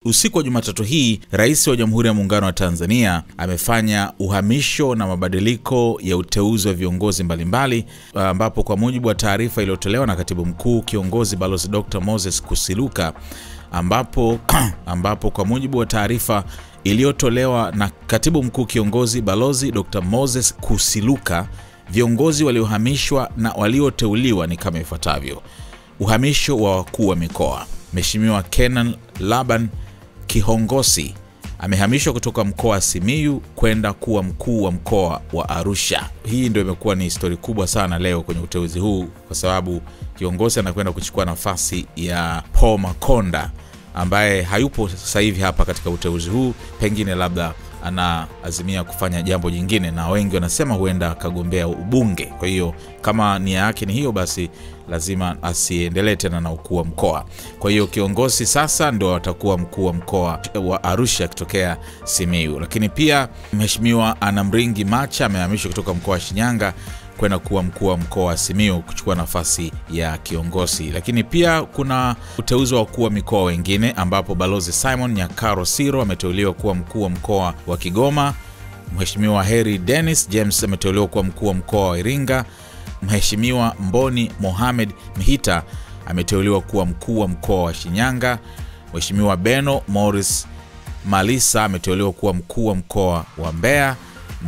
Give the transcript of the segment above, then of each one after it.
Usiku wa Jumatatu hii, Rais wa Jamhuri ya Muungano wa Tanzania amefanya uhamisho na mabadiliko ya uteuzi wa viongozi mbalimbali, ambapo kwa mujibu wa taarifa iliyotolewa na Katibu Mkuu Kiongozi Balozi Dr. Moses Kusiluka, ambapo kwa mujibu wa taarifa iliyotolewa na Katibu Mkuu Kiongozi Balozi Dr. Moses Kusiluka, viongozi waliohamishwa na walioteuliwa ni kama ifuatavyo. Uhamisho wa wakuu wa mikoa. Mheshimiwa Kenan Laban Kihongosi amehamishwa kutoka mkoa wa Simiyu kwenda kuwa mkuu wa mkoa wa Arusha. Hii ndio imekuwa ni histori kubwa sana leo kwenye uteuzi huu, kwa sababu Kihongosi anakwenda kuchukua nafasi ya Paul Makonda ambaye hayupo sasa hivi hapa katika uteuzi huu. Pengine labda anaazimia kufanya jambo jingine, na wengi wanasema huenda akagombea ubunge. Kwa hiyo kama nia yake ni hiyo, basi lazima asiendelee tena na ukuu wa mkoa. Kwa hiyo Kihongosi sasa ndio atakuwa mkuu wa mkoa wa Arusha kutokea Simiyu. Lakini pia Mheshimiwa Anamringi Macha amehamishwa kutoka mkoa wa Shinyanga kwenda kuwa mkuu wa mkoa wa Simiyu kuchukua nafasi ya Kihongosi. Lakini pia kuna uteuzi wa wakuu wa mikoa wengine, ambapo Balozi Simon Nyakaro Siro ameteuliwa kuwa mkuu wa mkoa wa Kigoma. Mheshimiwa Heri Dennis James ameteuliwa kuwa mkuu wa mkoa wa Iringa. Mheshimiwa Mboni Mohamed Mhita ameteuliwa kuwa mkuu wa mkoa wa Shinyanga. Mheshimiwa Beno Morris Malisa ameteuliwa kuwa mkuu wa mkoa wa Mbeya,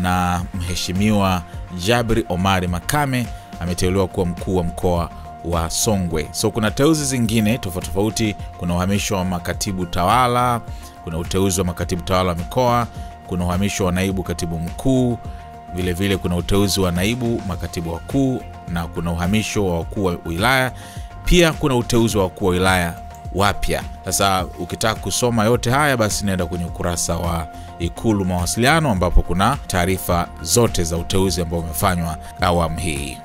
na Mheshimiwa Jabri Omari Makame ameteuliwa kuwa mkuu wa mkoa wa Songwe. So kuna teuzi zingine tofauti. Kuna uhamisho wa makatibu tawala, kuna uteuzi wa makatibu tawala wa mikoa, kuna uhamisho wa naibu katibu mkuu, vile vile kuna uteuzi wa naibu makatibu wakuu, na kuna uhamisho wa wakuu wa wilaya. Pia kuna uteuzi wa wakuu wa wilaya wapya. Sasa ukitaka kusoma yote haya, basi nenda kwenye ukurasa wa Ikulu Mawasiliano, ambapo kuna taarifa zote za uteuzi ambao umefanywa awamu hii.